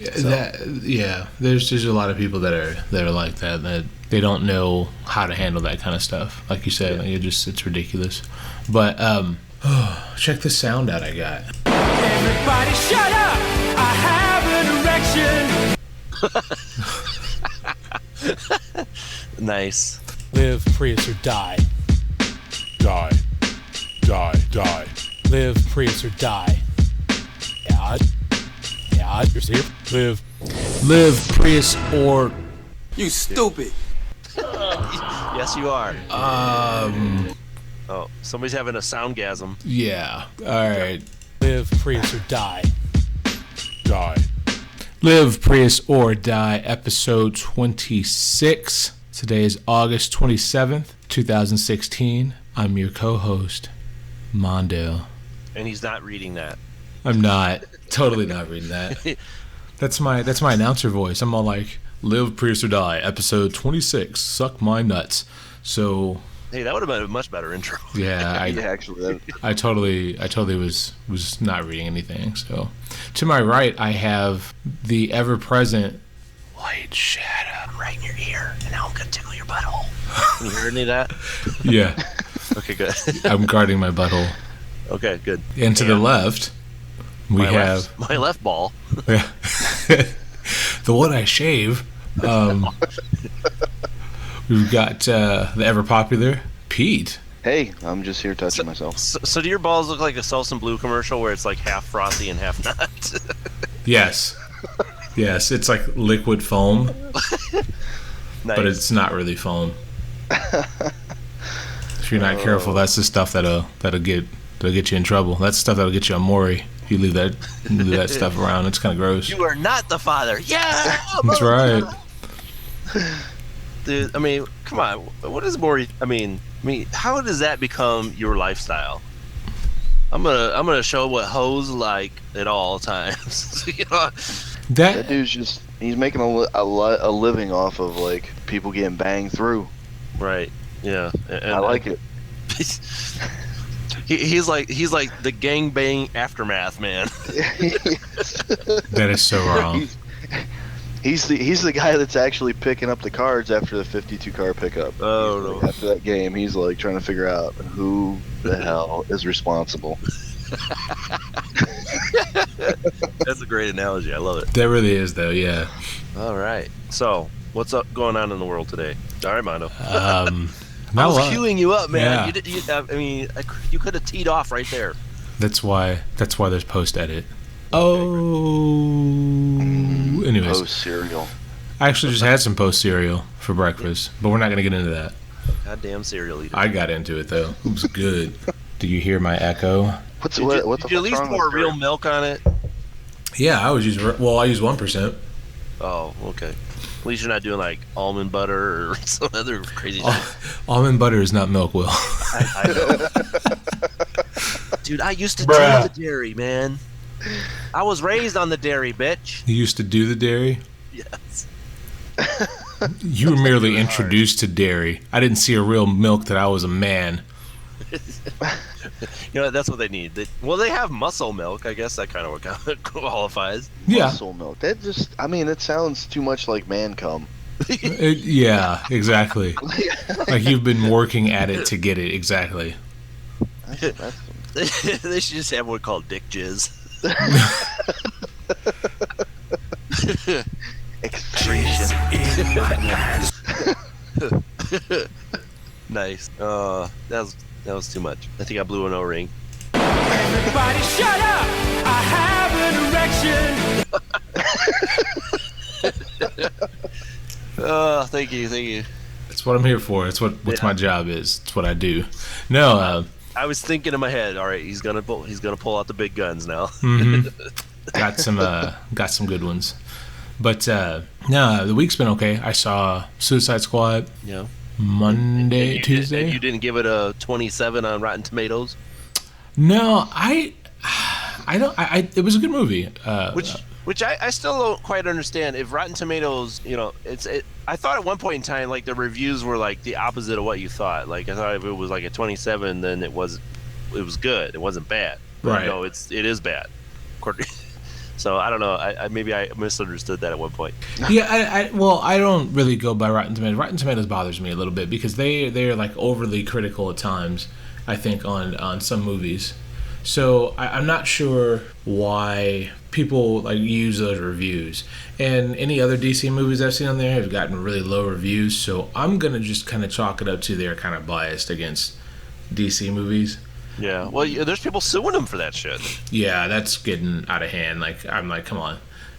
So. There's a lot of people that are like that they don't know how to handle that kind of stuff. Like you said, it's ridiculous. But check the sound out I got. Everybody shut up! I have an erection. Nice. Live, Prius, or die. Die. Die. Die. Live, Prius, or die. Yeah, you're here. Live, Prius, or... You stupid. Yes, you are. Oh, somebody's having a soundgasm. Yeah. All right. Live, Prius, or die. Die. Live, Prius, or Die, episode 26. Today is August 27th, 2016. I'm your co-host, Mondale. And he's not reading that. I'm not. Totally not reading that. That's my announcer voice. I'm all like, Live, Prius, or Die, episode 26. Suck my nuts. So... Hey, that would have been a much better intro. Yeah, I totally was not reading anything. So, to my right, I have the ever-present White Shadow. I'm right in your ear, and now I'm gonna tickle your butthole. Can you hear any of that? Yeah. Okay, good. I'm guarding my butthole. Okay, good. And to the left, we have my left ball. Yeah, the one I shave. We've got the ever-popular Pete. Hey, I'm just here touching myself. So do your balls look like a Selsun Blue commercial where it's like half frothy and half not? Yes. Yes, it's like liquid foam. Nice. But it's not really foam. If you're not careful, that's the stuff that'll get you in trouble. That's the stuff that'll get you on Maury. If you leave that stuff around, it's kind of gross. You are not the father. Yeah, that's right. Dude, I mean, come on. What is Maury? I mean, how does that become your lifestyle? I'm gonna show what hoes like at all times. You know? That dude's he's making a living off of like people getting banged through. Right. Yeah. And I like it. He's like the gangbang aftermath man. That is so wrong. He's the guy that's actually picking up the cards after the 52 car pickup. Oh no! Like, after that game, he's like trying to figure out who the hell is responsible. That's a great analogy. I love it. That really is, though. Yeah. All right. So, what's up going on in the world today? All right, Mondo. I was queuing you up, man. Yeah. You could have teed off right there. That's why there's post edit. Anyways. Post cereal. I actually just had some post cereal for breakfast, but we're not gonna get into that. Goddamn cereal eater. I got into it though. It was good. Do you hear my echo? Did you at least pour real milk on it? Yeah, I use 1%. Oh, okay. At least you're not doing like almond butter or some other crazy stuff. Almond butter is not milk, Will. I know. Dude, I used to do the dairy, man. I was raised on the dairy, bitch. You used to do the dairy? Yes. You were merely introduced to dairy. I didn't see a real milk that I was a man. You know, that's what they need. They have muscle milk. I guess that kind of qualifies. Yeah. Muscle milk. That sounds too much like man cum. Yeah, exactly. Like you've been working at it to get it, exactly. They should just have one called dick jizz. Excretion in my ass. Nice. That was too much. I think I blew an O-ring. Everybody shut up! I have an erection. Thank you. That's what I'm here for. It's what my job is. It's what I do. No, I was thinking in my head, all right, he's gonna pull out the big guns now. Mm-hmm. Got some good ones. But no, the week's been okay. I saw Suicide Squad. Yeah. Monday, Tuesday. And you didn't give it a 27 on Rotten Tomatoes? No, I don't. It was a good movie. Which I still don't quite understand. If Rotten Tomatoes, I thought at one point in time, like, the reviews were like the opposite of what you thought. Like, I thought if it was like a 27, then it was good. It wasn't bad. But right. No, it is bad. So I don't know. Maybe I misunderstood that at one point. Yeah, well, I don't really go by Rotten Tomatoes. Rotten Tomatoes bothers me a little bit because they're like overly critical at times, I think, on some movies. So I'm not sure why people like use those reviews. And any other DC movies I've seen on there have gotten really low reviews. So I'm gonna just kind of chalk it up to they're kind of biased against DC movies. Yeah. Well, there's people suing them for that shit. Yeah, that's getting out of hand. Like I'm like, come on.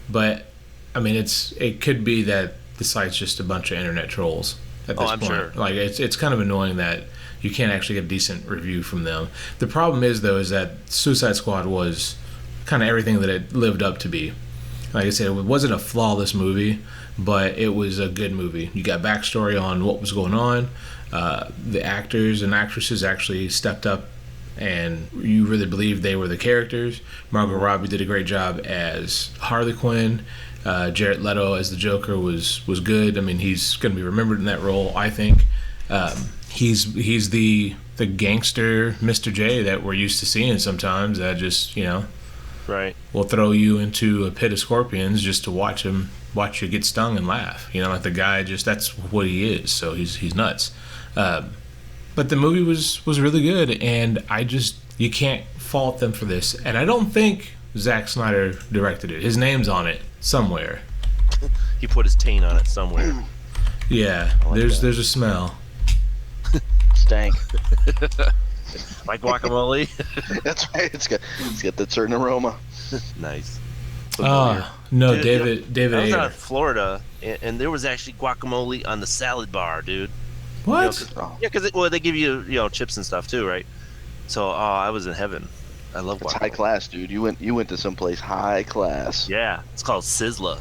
But I mean, it could be that the site's just a bunch of internet trolls at this I'm point. sure. Like it's kind of annoying that you can't actually get a decent review from them. The problem is though is that Suicide Squad was kind of everything that it lived up to be. Like I said, it wasn't a flawless movie, but it was a good movie. You got backstory on what was going on. The actors and actresses actually stepped up, and you really believed they were the characters. Margot Robbie did a great job as Harley Quinn. Jared Leto as the Joker was good. I mean, he's going to be remembered in that role, I think. He's the gangster Mr. J that we're used to seeing sometimes. That just Right. will throw you into a pit of scorpions just to watch you get stung and laugh. Like the guy that's what he is. So he's nuts. But the movie was really good, and you can't fault them for this. And I don't think Zack Snyder directed it. His name's on it somewhere. He put his taint on it somewhere. Yeah, there's a smell. Stank. Like guacamole. That's right. It's got that certain aroma. Nice. No, Dude, David I was Ayer. out in Florida, and there was actually guacamole on the salad bar, dude. What? Yeah, because they give you chips and stuff too, right? So I was in heaven. I love It's guacamole. high class, dude. You went to someplace high class. Yeah, it's called Sizzler.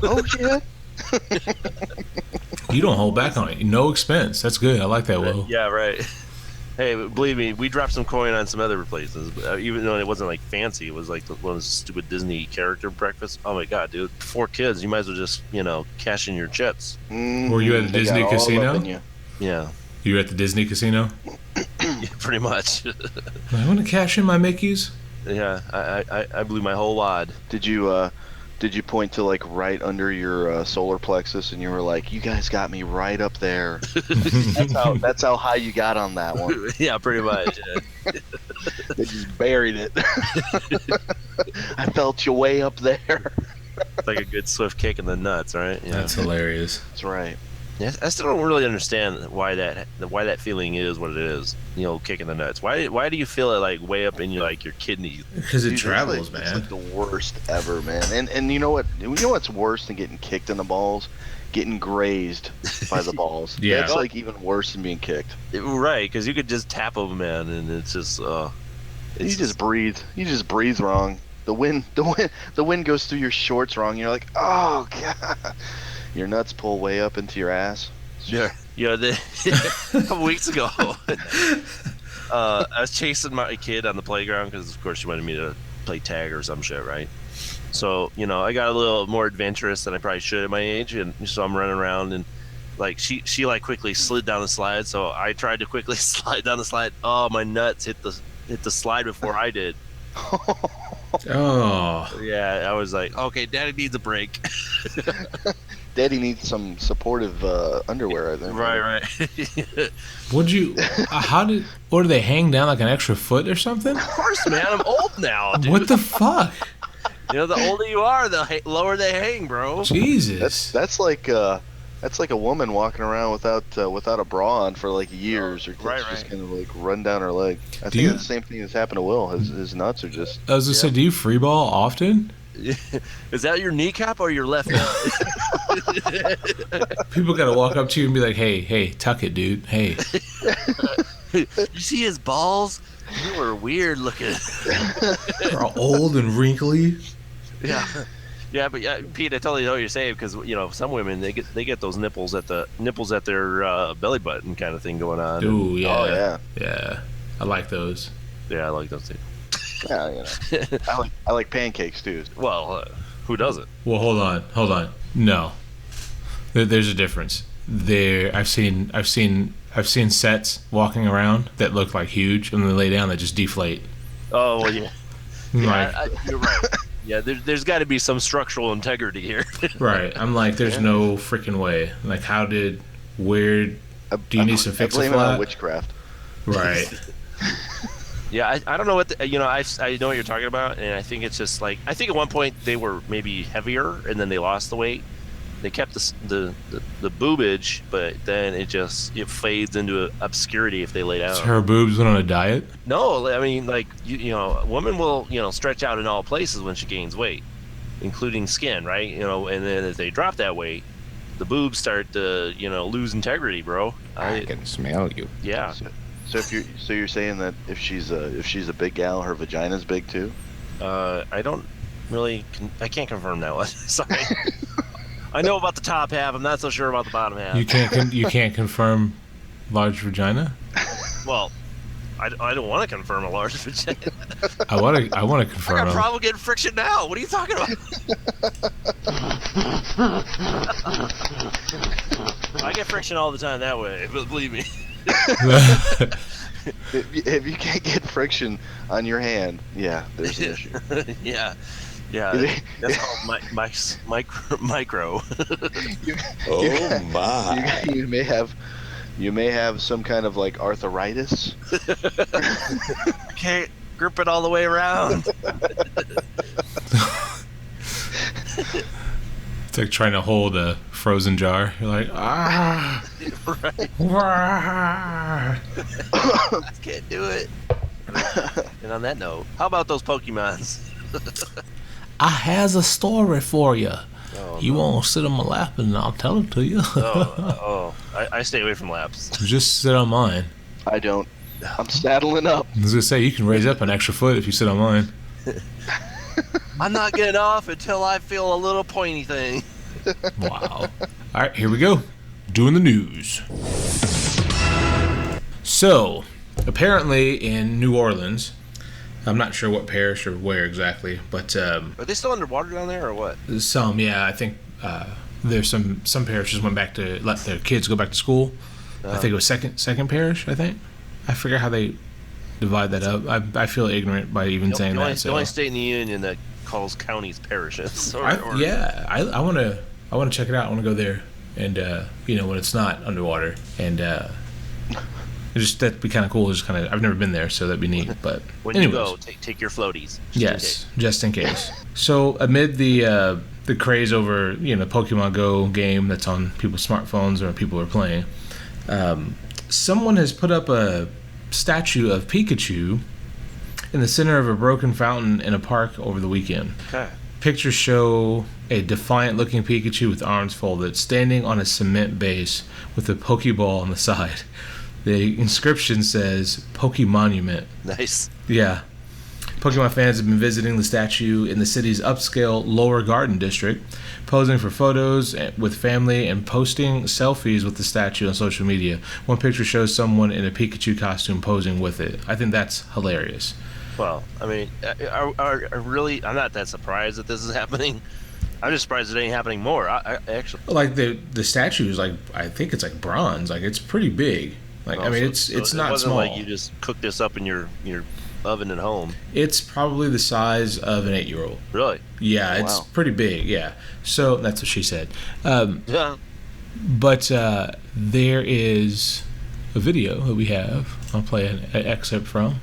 Oh yeah. You don't hold back on it. No expense. That's good. I like that, Will. Yeah, right. Hey, believe me, we dropped some coin on some other places, even though it wasn't like fancy. It was like one of those stupid Disney character breakfasts. Oh my god, dude! 4 kids, you might as well just cash in your chips. Were you at the They got Disney all casino? up in you. Yeah, You were at the Disney casino? yeah pretty much. I want to cash in my Mickeys. Yeah, I blew my whole wad. Did you point to like right under your solar plexus and you were like, "You guys got me right up there." That's how high you got on that one. Yeah, pretty much. Yeah. They just buried it. I felt you way up there. It's like a good swift kick in the nuts, right? Yeah. That's hilarious. That's right. Yeah, I still don't really understand why that feeling is what it is. Kicking the nuts. Why do you feel it like way up in your kidneys? Because it Dude, travels, it's man. like the worst ever, man. And you know what? You know what's worse than getting kicked in the balls? Getting grazed by the balls. Yeah. That's like even worse than being kicked. Right, because you could just tap them, man, and it's just. You just breathe. You just breathe wrong. The wind goes through your shorts wrong. You're like, oh god. Your nuts pull way up into your ass. Yeah. A couple weeks ago, I was chasing my kid on the playground because, of course, she wanted me to play tag or some shit, right? So, I got a little more adventurous than I probably should at my age, and so I'm running around and she quickly slid down the slide. So I tried to quickly slide down the slide. Oh, my nuts hit the slide before I did. Oh. Yeah, I was like, okay, Daddy needs a break. Daddy needs some supportive underwear, I think. Right. Or do they hang down like an extra foot or something? Of course, man. I'm old now, dude. What the fuck? The older you are, the lower they hang, bro. Jesus. That's like a woman walking around without a bra on for like years, or Right. just kind of like run down her leg. I think you- it's the same thing that's happened to Will. His nuts are just. I was gonna say, do you free ball often? Is that your kneecap or your left nut? People gotta walk up to you and be like, hey, tuck it, dude. Hey. You see his balls? You were weird looking. They're all old and wrinkly. Yeah. Yeah, but Pete, I totally know what you're saying because some women they get those nipples at their belly button kind of thing going on. Ooh, yeah. Oh yeah. Yeah. I like those. Yeah, I like those too. Yeah, I like pancakes too. Well, who doesn't? Well, hold on. No. There's a difference. I've seen sets walking around that look like huge, and then they lay down, they just deflate. Oh well, yeah. Like, You're right. Yeah, there's got to be some structural integrity here. Right. I'm like, there's no freaking way. Like, where do you need some I fix a blame it on flat? witchcraft. Right. Yeah, I don't know what I know what you're talking about, and I think it's just like I think at one point they were maybe heavier, and then they lost the weight. They kept the boobage, but then it fades into obscurity if they lay down. So her boobs went on a diet? No, I mean like a woman will stretch out in all places when she gains weight, including skin, right? And then if they drop that weight, the boobs start to lose integrity, bro. I can smell you. Yeah. So you're saying that if she's a big gal, her vagina's big too? I don't really. I can't confirm that one. Sorry. I know about the top half. I'm not so sure about the bottom half. You can't confirm large vagina? Well, I don't want to confirm a large vagina. I want to I confirm. got a problem getting friction now. What are you talking about? I get friction all the time that way. Believe me. If you can't get friction on your hand, yeah, there's an issue. Yeah. That's called micro. Oh my! You may have some kind of like arthritis. Can't grip it all the way around. It's like trying to hold a frozen jar. You're like, ah. Right. Ah. I can't do it. And on that note, how about those Pokemons? I has a story for you. Oh, You won't sit on my lap and I'll tell it to you. I stay away from laps. Just sit on mine. I don't. I'm saddling up. I was gonna say you can raise up an extra foot if you sit on mine. I'm not getting off until I feel a little pointy thing. Wow. All right, here we go. Doing the news. So, apparently in New Orleans, I'm not sure what parish or where exactly, but Are they still underwater down there or what? yeah, I think there's some parishes went back to let their kids go back to school. I think it was second parish. I think I forget how they divide that up. I feel ignorant by even saying that. The only state in the union that calls counties parishes. I want to check it out. I want to go there, and when it's not underwater, and that'd be kind of cool. I've never been there, so that'd be neat. But when anyways. you go, take your floaties. Just in case. So amid the craze over Pokemon Go game that's on people's smartphones or people are playing, someone has put up a statue of Pikachu in the center of a broken fountain in a park over the weekend. Okay. Pictures show a defiant-looking Pikachu with arms folded, standing on a cement base with a Pokeball on the side. The inscription says Pokemonument. Nice. Yeah. Pokemon fans have been visiting the statue in the city's upscale Lower Garden district, posing for photos with family and posting selfies with the statue on social media. One picture shows someone in a Pikachu costume posing with it. I think that's hilarious. Well, I mean, I'm not that surprised that this is happening. I'm just surprised it ain't happening more. I actually Like the statue is like, I think it's like bronze. Like it's pretty big. Like it's not it wasn't small. like you just cook this up in your oven at home. It's probably the size of an 8-year-old. Really? Yeah, it's Wow. pretty big. Yeah. So that's what she said. Yeah. But there is a video that we have. I'll play an excerpt from.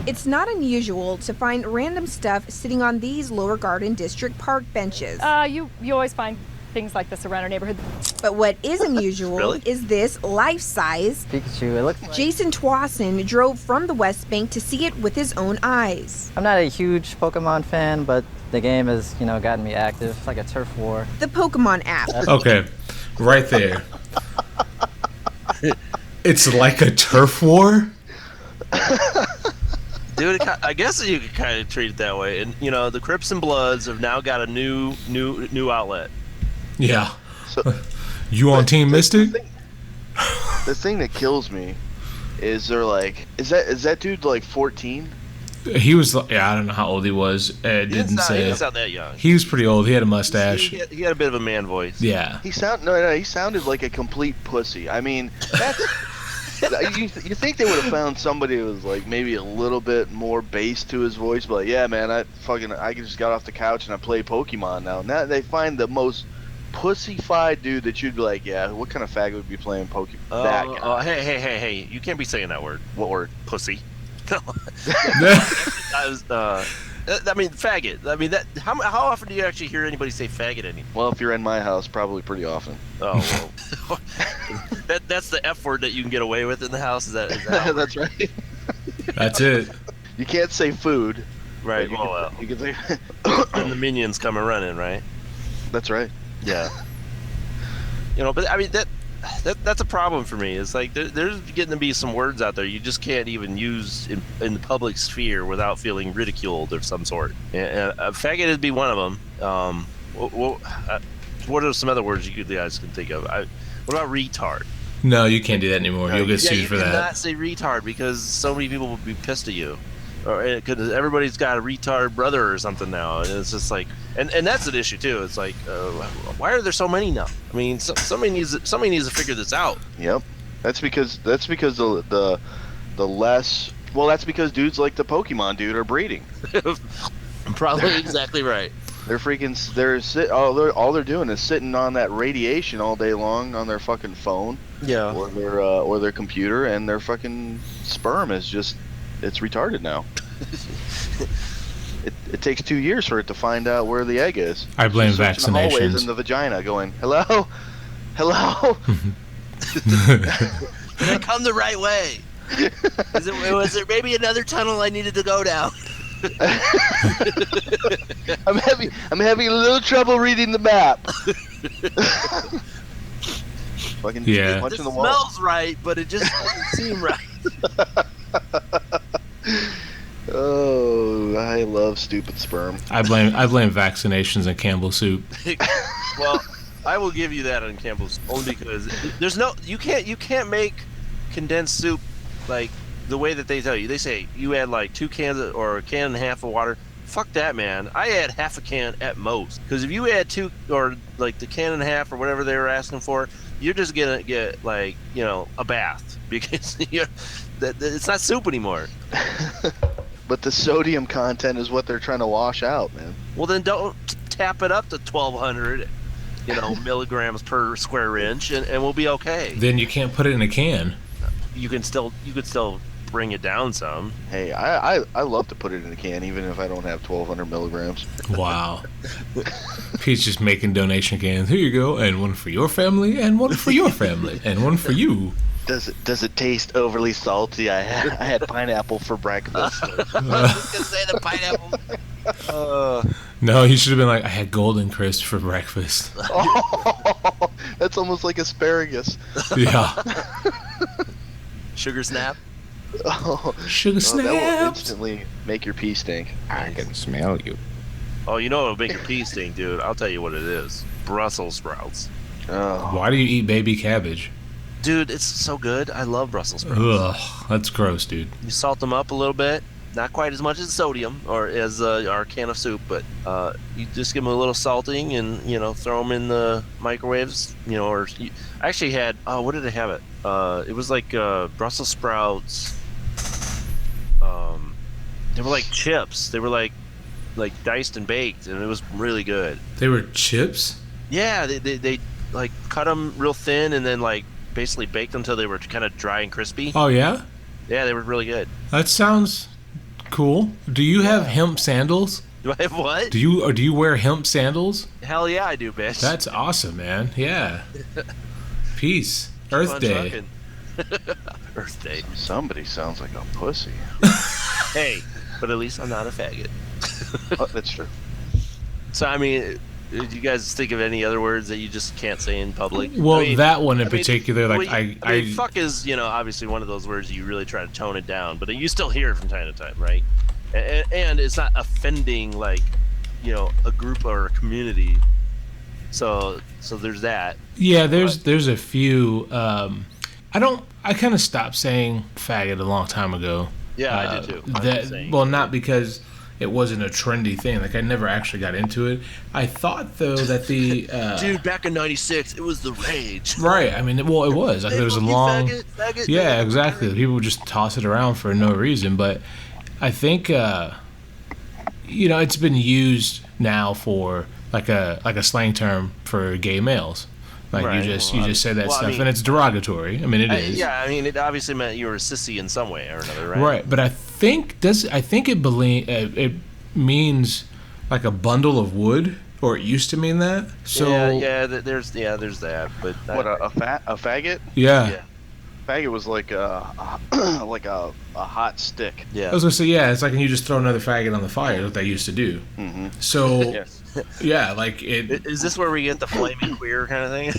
It's not unusual to find random stuff sitting on these Lower Garden District park benches. You always find things like this around our neighborhood. But what is unusual Really? is this life-size. Pikachu, it looks like... Jason Twasson drove from the West Bank to see it with his own eyes. I'm not a huge Pokemon fan, but the game has, gotten me active. It's like a turf war. The Pokemon app. Okay, right there. It's like a turf war? Dude, I guess you could kind of treat it that way. And the Crips and Bloods have now got a new outlet. Yeah. So, You on Team Mystic? the thing that kills me is they're like, is that dude like 14? He was, I don't know how old he was. It didn't He say. didn't sound that young. He was pretty old. He had a mustache. He had a bit of a man voice. Yeah. He sounded like a complete pussy. I mean, You think they would have found somebody who was like maybe a little bit more bass to his voice, but like, yeah, man, I just got off the couch and I play Pokemon now. Now they find the most pussified dude that you'd be like, yeah, what kind of faggot would be playing Pokemon? That guy. Hey! You can't be saying that word. What word? Pussy. No. I mean, faggot. I mean, that. How often do you actually hear anybody say faggot anymore? Well, if you're in my house, probably pretty often. Oh, well. That's the F word that you can get away with in the house. Is that That's right. That's it. You can't say food. right? You Well, can, you can say. and the minions come running, right? That's right. Yeah. But I mean that's a problem for me. It's like there's getting to be some words out there you just can't even use in the public sphere without feeling ridiculed of some sort. And faggot would be one of them. What are some other words you guys can think of? What about retard? No, you can't do that anymore. You'll get sued for You that. cannot say retard because so many people will be pissed at you. Or because everybody's got a retard brother or something now, and it's just like, and that's an issue too. It's like, why are there so many now? I mean, somebody needs to figure this out. Yep. That's because the less. Well, that's because dudes like the Pokemon dude are breeding. Probably exactly right. They're freaking. All they're doing is sitting on that radiation all day long on their fucking phone. Yeah. Or their computer, and their fucking sperm is just. It's retarded now. It takes 2 years for it to find out where the egg is. I blame Just searching the hallways vaccinations. in the vagina, going, hello. Did I come the right way? Was there maybe another tunnel I needed to go down? I'm having a little trouble reading the map. Fucking Yeah. punching It the wall. smells right, but it just doesn't seem right. Oh, I love stupid sperm. I blame vaccinations and Campbell soup. Well, I will give you that on Campbell's only because you can't make condensed soup like the way that they tell you. They say you add like 2 cans or a can and a half of water. Fuck that, man. I add half a can at most. Because if you add 2 or like the can and a half or whatever they were asking for, you're just gonna get like a bath because it's not soup anymore. But the sodium content is what they're trying to wash out, man. Well, then don't tap it up to 1,200, milligrams per square inch, and we'll be okay. Then you can't put it in a can. You could still bring it down some. Hey, I love to put it in a can, even if I don't have 1,200 milligrams. Wow. Pete's just making donation cans. Here you go, and one for your family, and one for your family, and one for you. Does it taste overly salty? I had pineapple for breakfast. I was just gonna say the pineapple. No, you should have been like, I had Golden Crisp for breakfast. Oh, that's almost like asparagus. Yeah. Sugar snap. Oh, Sugar that will snaps. instantly make your pee stink. I can smell you. Oh, it'll make your pee stink, dude. I'll tell you what it is. Brussels sprouts. Oh, Why do you eat baby cabbage? Dude, it's so good. I love Brussels sprouts. Ugh, that's gross, dude. You salt them up a little bit. Not quite as much as sodium or as our can of soup, but you just give them a little salting and, throw them in the microwaves, I actually had, what did I have it? It was like Brussels sprouts. They were like chips. They were like diced and baked, and it was really good. They were chips? Yeah, they like cut them real thin and then like basically baked them until they were kind of dry and crispy. Oh, yeah? Yeah, they were really good. That sounds cool. Do you have hemp sandals? Do I have what? Do you wear hemp sandals? Hell yeah, I do, bitch. That's awesome, man. Yeah. Peace. Earth Fun Day. trucking. Earth Day. somebody sounds like a pussy. Hey, but at least I'm not a faggot. Oh, that's true. So, I mean, did you guys think of any other words that you just can't say in public? Well, I mean, that one in I mean, particular, like, well, I mean, fuck is, obviously one of those words you really try to tone it down, but you still hear it from time to time, right? And it's not offending, like, a group or a community. So there's that. Yeah, there's a few. I kind of stopped saying faggot a long time ago. Yeah, I did too. I'm just saying. Well, not because it wasn't a trendy thing. Like I never actually got into it. I thought though that the Dude, back in '96, it was the rage. right. I mean, well, it was like Hey, there was a fuck you, long, faggot, yeah, faggot. exactly. People would just toss it around for no reason. But I think it's been used now for like a slang term for gay males. Like Right. you just say that Well, I stuff, mean- and it's derogatory. I mean, it is. Yeah, I mean, it obviously meant you were a sissy in some way or another, right? Right, but I think it means like a bundle of wood, or it used to mean that. So there's that, but What a faggot? yeah. Faggot was like a like a hot stick. Yeah. I was gonna say it's like when you just throw another faggot on the fire, what they used to do. Mm-hmm. So Yes. yeah, like it. Is this where we get the flaming queer kind of thing?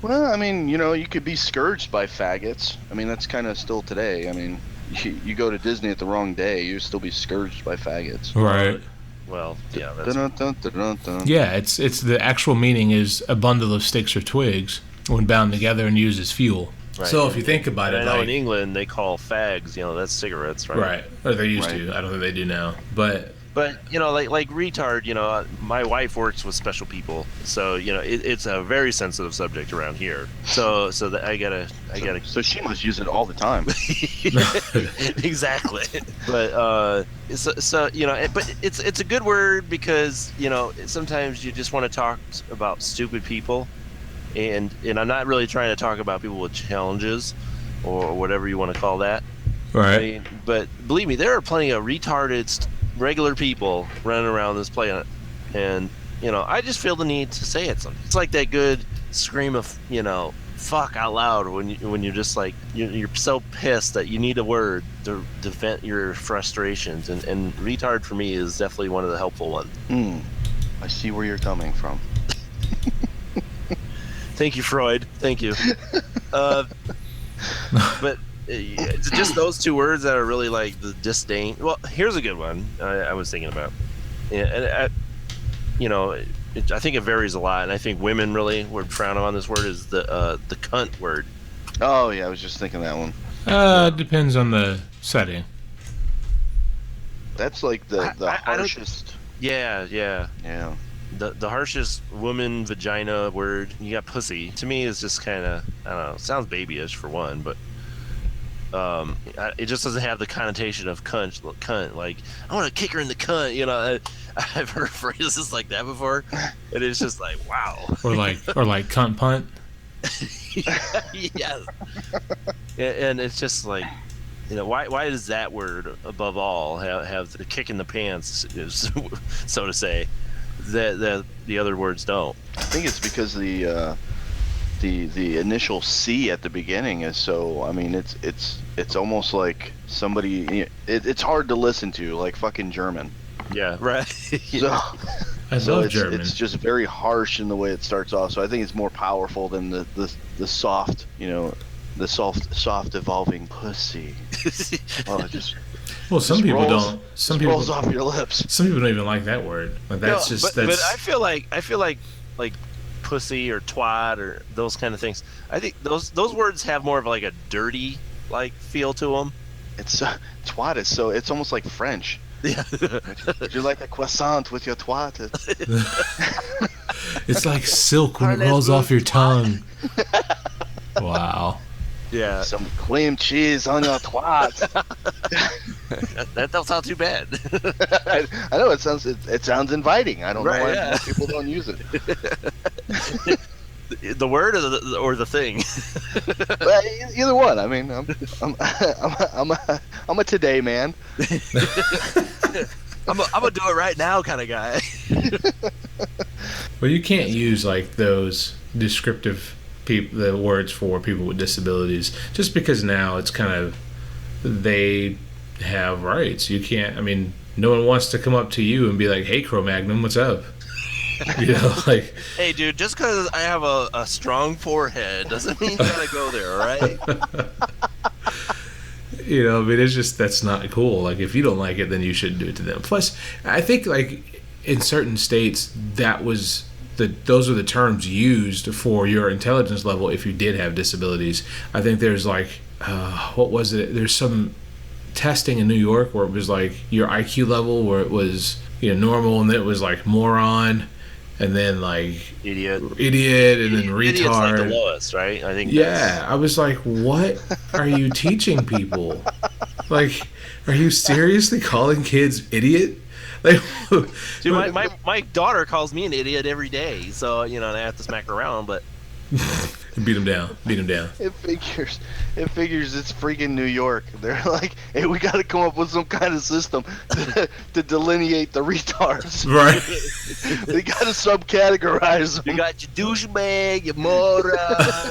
Well, I mean, you could be scourged by faggots. I mean, that's kind of still today. I mean, you go to Disney at the wrong day, you'll still be scourged by faggots. Right. Well, yeah, that's Dun-dun-dun-dun-dun. Yeah, it's the actual meaning is a bundle of sticks or twigs when bound together and used as fuel. right. So if you think about And it, I know like, in England they call fags, that's cigarettes, right? right, or they used Right. to. I don't think they do now, but But like retard, my wife works with special people, so it's a very sensitive subject around here. So that I gotta. So she must use it all the time. Exactly. But but it's a good word because sometimes you just want to talk about stupid people, and I'm not really trying to talk about people with challenges, or whatever you want to call that. right. I mean, but believe me, there are plenty of retarded regular people running around this planet, and I just feel the need to say it sometimes. It's like that good scream of fuck out loud when you're just like you're so pissed that you need a word to vent your frustrations, and retard for me is definitely one of the helpful ones. I see where you're coming from. Thank you, Freud. Thank you. But it's just those two words that are really like the disdain. Well, here's a good one I was thinking about. Yeah, and I think it varies a lot, and I think women really would frown on this word is the cunt word. Oh yeah, I was just thinking that one. Depends on the setting. That's like the I don't- harshest. Yeah. Yeah. The harshest woman vagina word. You got pussy. To me, is just kind of, I don't know. Sounds babyish for one, but it just doesn't have the connotation of cunt. Like, I want to kick her in the cunt. I've heard phrases like that before, and it's just like, wow. Or like cunt punt. Yes. And it's just like, why does that word above all have the kick in the pants, so to say, that the other words don't? I think it's because the initial C at the beginning is so. I mean, it's almost like somebody. It's hard to listen to, like fucking German. Yeah, right. So, I so love it's, German. it's just very harsh in the way it starts off. So I think it's more powerful than the soft, the soft evolving pussy. Oh, it just Well, some just people rolls- don't. Some just people rolls off your lips. Some people don't even like that word. Like that's No, just but that's. I feel like pussy or twat or those kind of ththings. I think those words have more of like a dirty like feel to them. It's twat is so. It's almost like French. Yeah. Would you like a croissant with your twat? It's like silk when it Parlez-vous rolls off your twat. tongue. Wow. Yeah. Some cream cheese on your twat. That don't sound too bad. I know it sounds inviting. I don't Right, know why yeah. most people don't use it. The word or the thing. Well, either one. I mean, I'm a today man. I'm gonna do it right now kind of guy. Well, you can't use like those descriptive the words for people with disabilities just because now it's kind of they have rights. You can't. I mean, no one wants to come up to you and be like, "Hey, Cro-Magnon, what's up?" Like. Hey, dude, just because I have a strong forehead doesn't mean you gotta go there, all right? I mean, it's just that's not cool. Like, if you don't like it, then you shouldn't do it to them. Plus, I think like in certain states, those are the terms used for your intelligence level if you did have disabilities. I think there's like, what was it? There's some testing in New York where it was like your IQ level, where it was normal, and then it was like moron, and then like Idiot, and then retard. Idiot's like the lowest, right? I think. Yeah, I was like, what are you teaching people? Like, are you seriously calling kids idiot? Like, dude, my daughter calls me an idiot every day, so and I have to smack her around, but beat him down. It figures it's freaking New York. They're like, hey, we got to come up with some kind of system to delineate the retards. Right. They got to subcategorize them. You got your douchebag, your moron,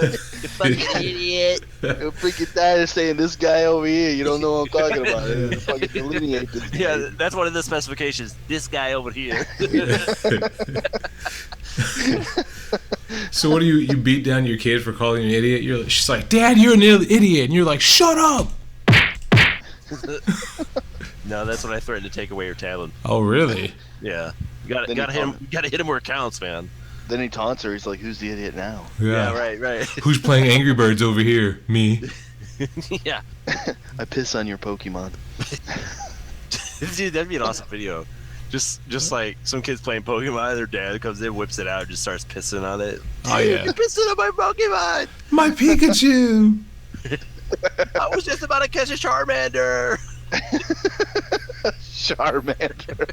you fucking idiot. Freaking dad is saying, this guy over here, you don't know what I'm talking about. They fucking delineate this guy. Yeah, that's one of the specifications. This guy over here. So what do you beat down your kid for calling you an idiot? She's like, Dad, you're an idiot, and you're like, shut up. No, that's when I threatened to take away your talent. Oh, really? Yeah, you gotta hit him where it counts, man. Then he taunts her. He's like, who's the idiot now? Yeah, right. Who's playing Angry Birds over here? Me. Yeah. I piss on your Pokemon. Dude, that'd be an awesome video. Just like some kids playing Pokemon, their dad comes in, whips it out, and just starts pissing on it. Oh, yeah. You're pissing on my Pokemon! My Pikachu! I was just about to catch a Charmander! Charmander.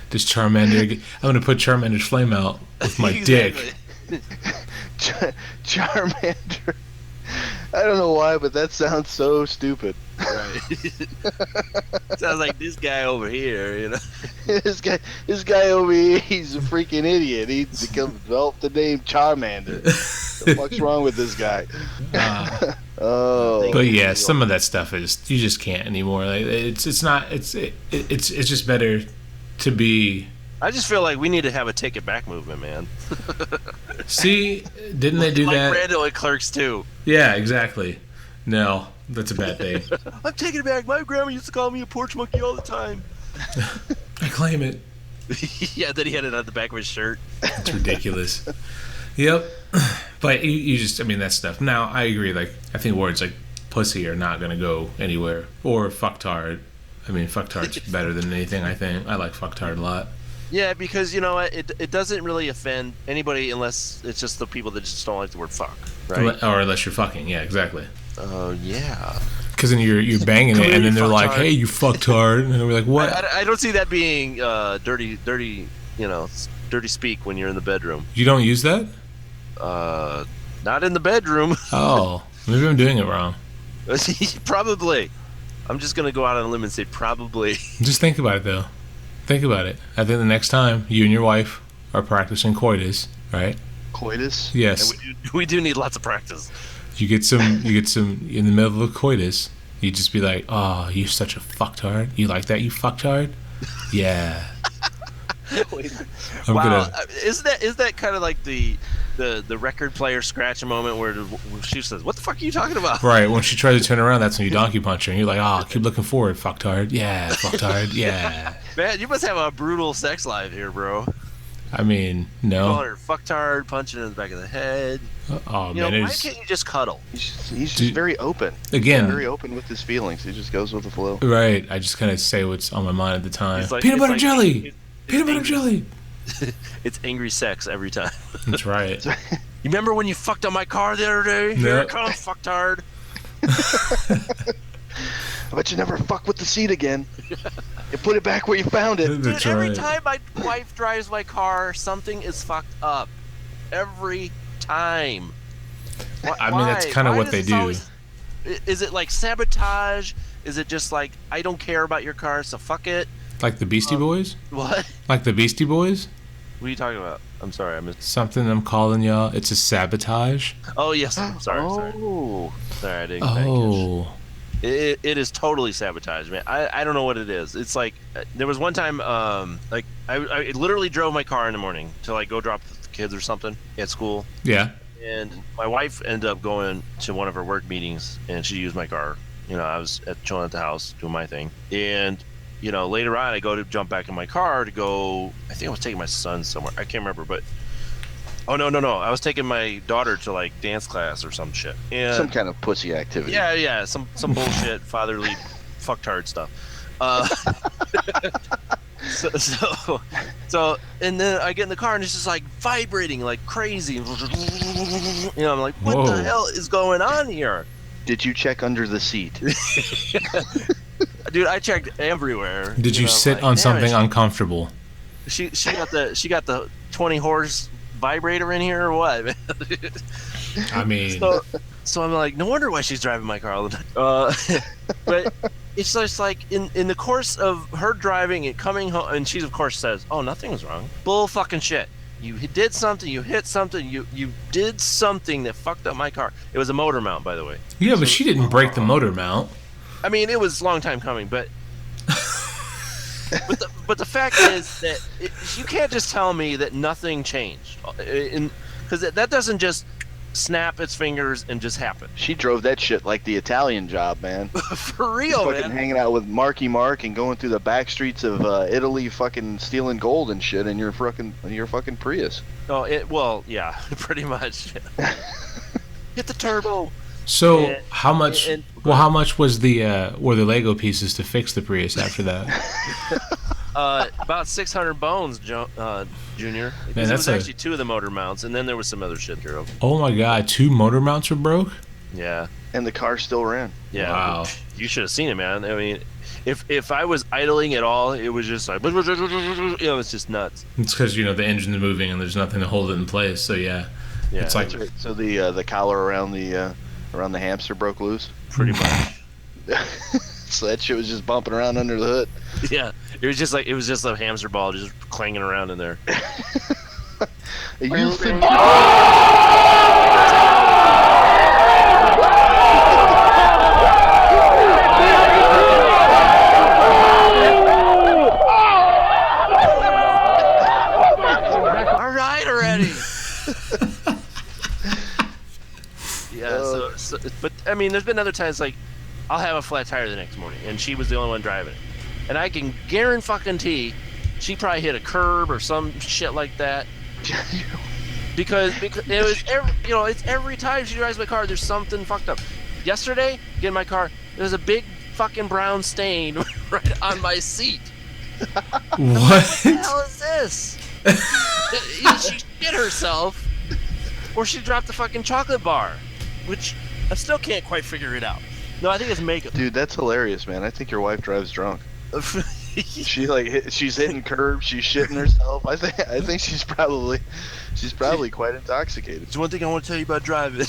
This Charmander, I'm gonna put Charmander's flame out with my dick. Charmander. I don't know why, but that sounds so stupid. Right. Sounds like this guy over here, this guy over here, he's a freaking idiot. He developed the name Charmander. What the fuck's wrong with this guy? Oh. But yeah, some of that stuff is you just can't anymore. Like it's just better to be. I just feel like we need to have a take it back movement, man. See, didn't they do like that? Like Randall and Clerks too. Yeah, exactly. No, that's a bad thing. I'm taking it back. My grandma used to call me a porch monkey all the time. I claim it. Yeah, then he had it on the back of his shirt. It's ridiculous. Yep. But you just, that stuff. Now, I agree. Like, I think words like pussy are not going to go anywhere. Or fucktard. Fucktard's better than anything, I think. I like fucktard a lot. Yeah, because, it doesn't really offend anybody unless it's just the people that just don't like the word fuck, right? Or unless you're fucking. Yeah, exactly. Oh, yeah. Because then you're banging it, and then they're like, hey, you fucktard. And we're like, what? I don't see that being dirty, dirty speak when you're in the bedroom. You don't use that? Not in the bedroom. Oh, maybe I'm doing it wrong. Probably. I'm just going to go out on a limb and say probably. Just think about it, though. Think about it. I think the next time you and your wife are practicing coitus, right? Coitus? Yes. And we do need lots of practice. You get some in the middle of a coitus. You just be like, "Oh, you're such a fucktard. You like that? You fucktard? Yeah." Wow. Is that kind of like the record player scratch moment where she says, "What the fuck are you talking about?" Right. When she tries to turn around, that's when you donkey punch her, and you're like, "Oh, keep looking forward, fucktard. Yeah, fucktard. Yeah." Man, you must have a brutal sex life here, bro. No. Calling her fucktard, punching her in the back of the head. Oh man, why can't you just cuddle? He's just very open. Again, very open with his feelings. He just goes with the flow. Right. I just kind of say what's on my mind at the time. Like, peanut butter jelly. Peanut butter jelly. It's angry sex every time. That's right. You remember when you fucked on my car the other day? Here it comes, fucktard. I bet you never fuck with the seat again. You put it back where you found it. Dude, every time my wife drives my car, something is fucked up. Every time. That's kind of what they do. Is it like sabotage? Is it just like, I don't care about your car, so fuck it? Like the Beastie Boys? What? Like the Beastie Boys? What are you talking about? I'm sorry, I missed something. I'm calling y'all. It's a sabotage. Oh yes. Sorry. Oh. Sorry, I didn't. Oh. It is totally sabotage, man. I don't know what it is. It's like there was one time, I literally drove my car in the morning to like go drop the kids or something at school. Yeah. And my wife ended up going to one of her work meetings, and she used my car. I was chilling at the house doing my thing, and later on, I go to jump back in my car to go. I think I was taking my son somewhere. I can't remember, but no. I was taking my daughter to like dance class or some shit. And some kind of pussy activity. Yeah. Some bullshit fatherly fucktard stuff. So, and then I get in the car and it's just like vibrating like crazy. You know, I'm like, what Whoa. the hell is going on here? Did you check under the seat? Dude, I checked everywhere. Did you know, sit like, on damn something it, uncomfortable? She got the 20 horse vibrator in here or what? I mean, So I'm like, no wonder why she's driving my car all the time. But it's just like in the course of her driving and coming home, and she of course says, "Oh, nothing was wrong." Bull fucking shit. You did something. You hit something. You did something that fucked up my car. It was a motor mount, by the way. yeah, but she didn't break the motor mount. I mean, it was a long time coming, but but the fact is that you can't just tell me that nothing changed, because that doesn't just snap its fingers and just happen. She drove that shit like the Italian job, man. For real, fucking man. hanging out with Marky Mark and going through the back streets of Italy, fucking stealing gold and shit in your fucking Prius. Oh, yeah, pretty much. Hit the turbo. So how much? and- How much was were the Lego pieces to fix the Prius after that? About 600 bones, Junior. Because it was actually 2 of the motor mounts, and then there was some other shit here. Oh my God, 2 motor mounts were broke. Yeah. And the car still ran. Yeah. Wow. You should have seen it, man. I mean, if I was idling at all, it was just like, it's just nuts. It's because the engine's moving and there's nothing to hold it in place. So yeah. It's like That's right. So the collar around the hamster broke loose. Pretty much. So that shit was just bumping around under the hood. Yeah. It was just a hamster ball just clanging around in there. You think? All right already. Yeah. So, but I mean, there's been other times like I'll have a flat tire the next morning, and she was the only one driving it, and I can guarantee she probably hit a curb or some shit like that. because it was it's every time she drives my car, there's something fucked up. Yesterday, get in my car, there's a big fucking brown stain right on my seat. what? What the hell is this? Either she shit herself, or she dropped the fucking chocolate bar, which I still can't quite figure it out. No, I think it's makeup. Dude, that's hilarious, man. I think your wife drives drunk. She's hitting curbs, she's shitting herself. I think she's probably quite intoxicated. There's one thing I want to tell you about driving.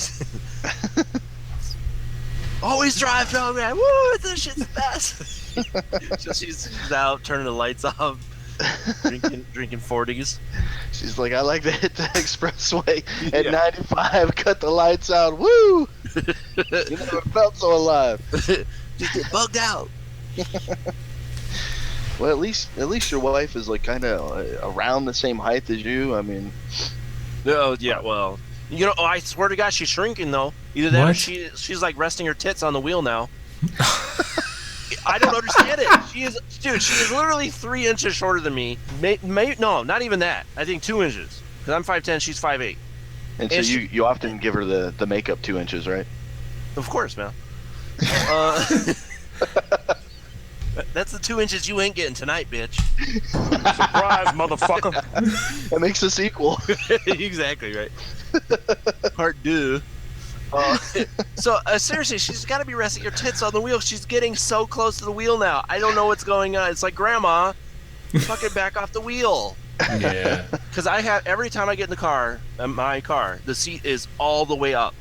Always drive, no man. Woo, this shit's the best. So she's out turning the lights off, drinking 40s. She's like, I like to hit the expressway at 95, cut the lights out. Woo! You never felt so alive. Just get bugged out. Well, at least your wife is like kind of around the same height as you. I mean, Oh yeah, well, I swear to God, she's shrinking though. Either that or What? she's like resting her tits on the wheel now. I don't understand it. She is literally 3 inches shorter than me. No, not even that. I think 2 inches. Because I'm 5'10", she's 5'8". and so you often give her the makeup 2 inches, right? Of course, man. That's the 2 inches you ain't getting tonight, bitch. Surprise, motherfucker. That makes us equal. Exactly right. Part two. So seriously, she's got to be resting her tits on the wheel. She's getting so close to the wheel now. I don't know what's going on. It's like, Grandma, fucking back off the wheel. Yeah. Because every time I get in the car, my car, the seat is all the way up,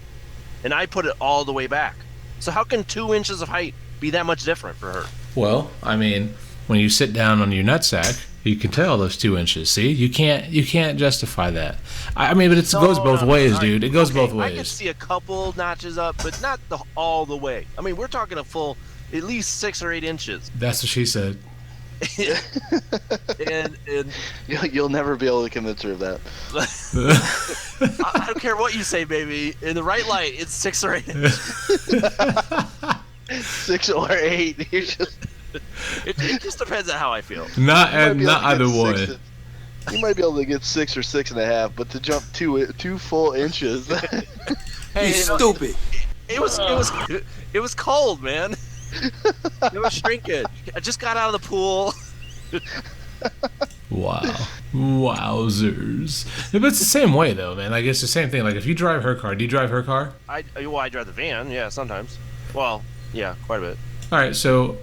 and I put it all the way back. So how can 2 inches of height be that much different for her? Well, I mean, when you sit down on your nutsack, you can tell those 2 inches. See, you can't justify that. I mean, but it goes both ways, dude. It goes both ways. I can see a couple notches up, but not all the way. I mean, we're talking a full, at least 6 or 8 inches. That's what she said. and You'll never be able to convince her of that. I don't care what you say, baby. In the right light, it's 6 or 8 inches. 6 or 8. You're just... It just depends on how I feel. Not either one. You might be able to get 6 or 6.5, but to jump two full inches. Hey, You stupid. It was cold, man. You're shrinking. I just got out of the pool. Wow. Wowzers. Yeah, but it's the same way, though, man. Like, it's the same thing. Like, if you drive her car, do you drive her car? I drive the van, yeah, sometimes. Well, yeah, quite a bit. All right, so...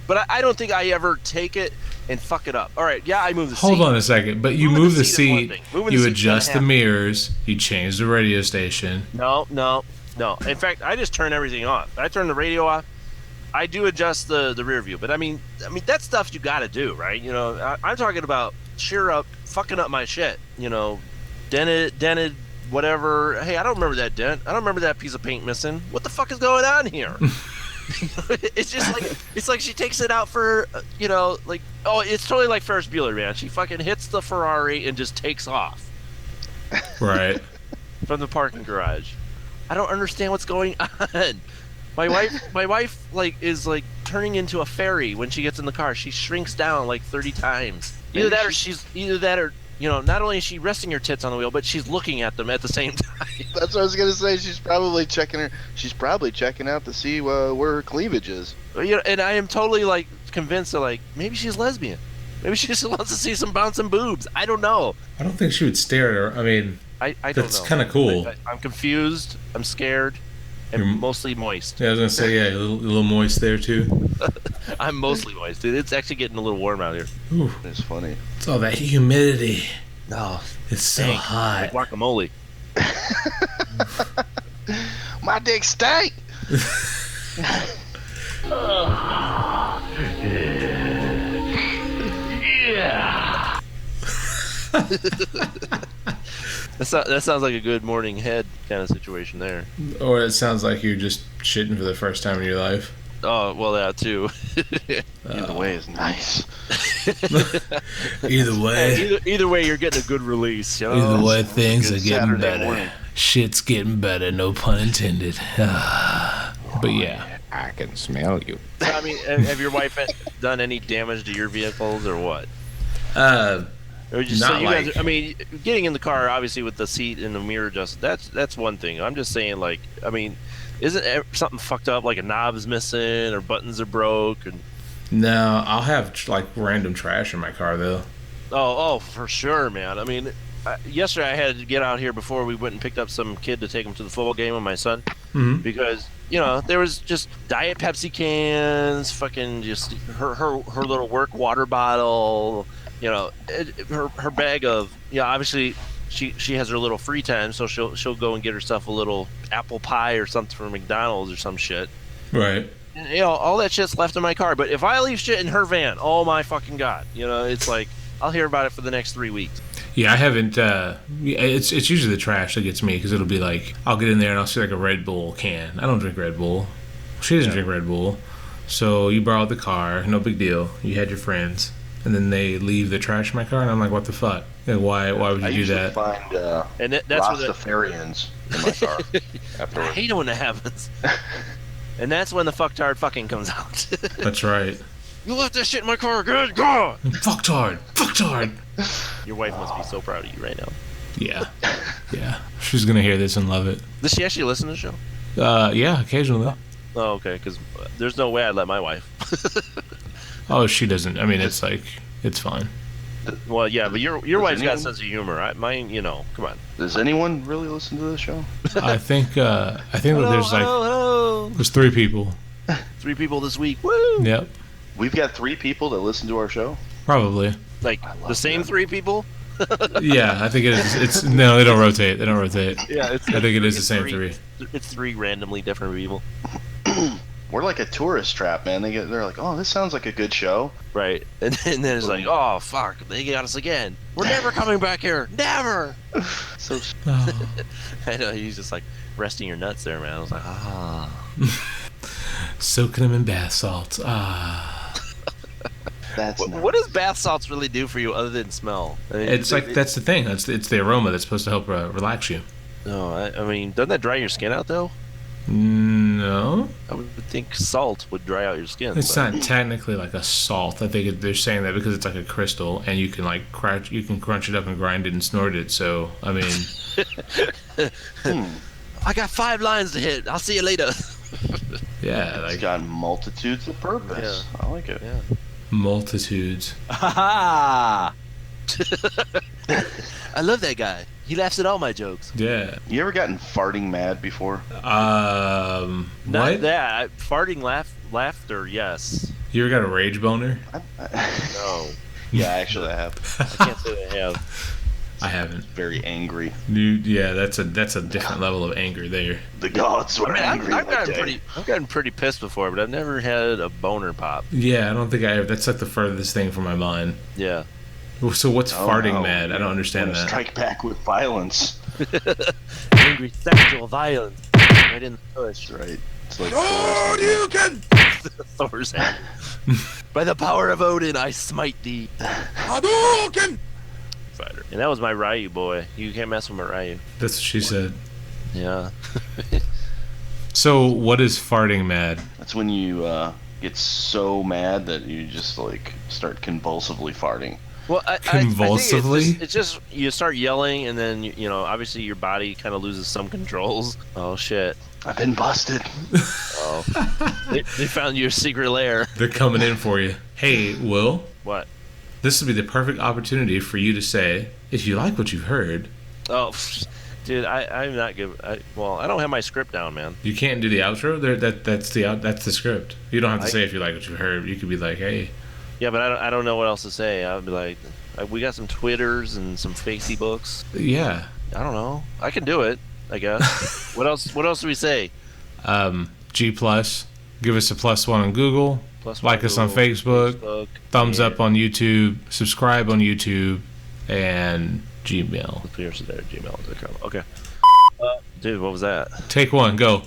But I don't think I ever take it and fuck it up. All right, yeah, I move the seat. Hold on a second. But you move the seat, you adjust the mirrors. mirrors, you change the radio station. No. In fact, I just turn everything off. I turn the radio off. I do adjust the rear view. But, I mean that stuff you got to do, right? You know, I'm talking about sheer up, fucking up my shit. You know, dented, whatever. Hey, I don't remember that dent. I don't remember that piece of paint missing. What the fuck is going on here? It's just like, it's like she takes it out for, you know, like, oh, it's totally like Ferris Bueller, man. She fucking hits the Ferrari and just takes off. Right. From the parking garage. I don't understand what's going on. My wife, like, is like turning into a fairy when she gets in the car. She shrinks down like 30 times. Either that or you know, not only is she resting her tits on the wheel, but she's looking at them at the same time. That's what I was gonna say. She's probably checking out to see where her cleavage is. You know, and I am totally like convinced that like maybe she's lesbian. Maybe she just wants to see some bouncing boobs. I don't know. I don't think she would stare at her. I mean, I don't know. That's kind of cool. I'm confused. I'm scared. And mostly moist. Yeah, I was gonna say, yeah, a little moist there too. I'm mostly moist. It's actually getting a little warm out here. Ooh, it's funny. It's all that humidity. No, it's so hot. Like guacamole. My dick stank. Yeah. That sounds like a good morning head kind of situation there. Or it sounds like you're just shitting for the first time in your life. Oh, well, that too. Either way is nice. Either way. Either way, you're getting a good release. You know? Either way, things are getting Saturday better. morning. Shit's getting better, no pun intended. But yeah. I can smell you. So, I mean, have your wife done any damage to your vehicles or what? Or just not so you like, guys, I mean, getting in the car, obviously, with the seat and the mirror adjusted, that's one thing. I'm just saying, like, I mean, isn't something fucked up, like a knob is missing or buttons are broke? And... No, I'll have, like, random trash in my car, though. Oh, for sure, man. I mean, yesterday I had to get out here before we went and picked up some kid to take him to the football game with my son. Mm-hmm. Because, you know, there was just Diet Pepsi cans, fucking just her little work water bottle, you know, her bag of, obviously she has her little free time, so she'll go and get herself a little apple pie or something from McDonald's or some shit. Right. And, you know, all that shit's left in my car. But if I leave shit in her van, oh my fucking God, you know, it's like I'll hear about it for the next 3 weeks. Yeah, I haven't. It's usually the trash that gets me because it'll be like I'll get in there and I'll see like a Red Bull can. I don't drink Red Bull. She doesn't drink Red Bull. So you borrowed the car, no big deal. You had your friends, and then they leave the trash in my car, and I'm like, what the fuck? Like, why would you do that? I usually find and that's Rastafarians in my car. I hate it when that happens. And that's when the fucktard fucking comes out. That's right. You left that shit in my car again? God! Fucktard! Your wife must be so proud of you right now. Yeah. She's gonna hear this and love it. Does she actually listen to the show? Yeah, occasionally. Oh, okay, because there's no way I'd let my wife. Oh, she doesn't. I mean, it's like, it's fine. Well, yeah, but your wife's got a sense of humor. Mine, you know, come on. Does anyone really listen to this show? I think that there's like, there's 3 people. 3 people this week. Woo! Yep. We've got 3 people that listen to our show. Probably. Like the same 3 people? Yeah, I think it is. No, they don't rotate. Yeah, I think it is the same 3. It's 3 randomly different people. We're like a tourist trap, man. They're like, oh, this sounds like a good show. Right. And then it's like, oh, fuck, they got us again. We're never coming back here. Never. So I know, he's just like resting your nuts there, man. I was like, soaking them in bath salts. What does bath salts really do for you other than smell? I mean, it's like, that's the thing. It's the aroma that's supposed to help relax you. No, I mean, doesn't that dry your skin out, though? No. I would think salt would dry out your skin. It's not technically like a salt. I think they're saying that because it's like a crystal, and you can like crunch it up and grind it and snort it. So, I mean... I got 5 lines to hit. I'll see you later. Yeah, It's like got multitudes of purpose. I like it. Yeah. multitudes. I love that guy. He laughs at all my jokes. Yeah. You ever gotten farting mad before? Not What? that. Farting laughter, yes. You ever got a rage boner? No. Yeah, actually, I have. I can't say I have. I haven't. Very angry. Yeah, that's a different level of anger there. The gods were angry. I've that day. gotten pretty pissed before, but I've never had a boner pop. Yeah, I don't think I have. That's like the furthest thing from my mind. Yeah. So what's farting no. mad? I don't understand Wanna that. Strike back with violence. Angry sexual violence. Right in the push. Right. It's like Thor's hand. By the power of Odin, I smite thee. Hadouken! Fighter. And that was my Ryu boy. You can't mess with my Ryu. That's what she said. Yeah. So what is farting mad? That's when you get so mad that you just like start convulsively farting. Well, Convulsively? I think it's just you start yelling, and then you know, obviously your body kind of loses some controls. Oh shit! I've been busted. Oh, they found your secret lair. They're coming in for you. Hey, Will, What? this would be the perfect opportunity for you to say, if you like what you've heard, Oh, dude, I'm not good. I don't have my script down, man. you can't do the outro. That's the script. You don't have to say if you like what you've heard. You could be like, hey. Yeah, but I don't know what else to say. I'll be like, we got some Twitters and some Facebooks. Yeah. I don't know. I can do it, I guess. What else? What else do we say? G+. Give us a +1 on Google. Like us on Facebook. Thumbs up on YouTube. Subscribe on YouTube. And Gmail. Pierce@gmail.com. Okay. Dude, what was that? Take one. Go.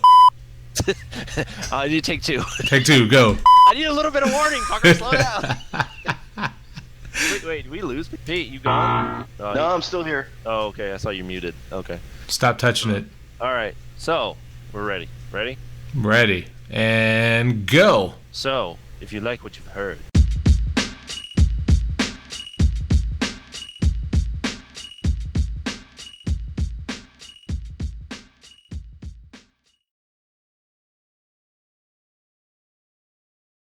I need to take two. Take two. Go. I need a little bit of warning, fucker. Slow down. Wait, did we lose? Pete, you gone? No, I'm still here. Oh, okay. I saw you muted. Okay. Stop touching it. All right. So, we're ready. Ready? Ready. And go. So, if you like what you've heard,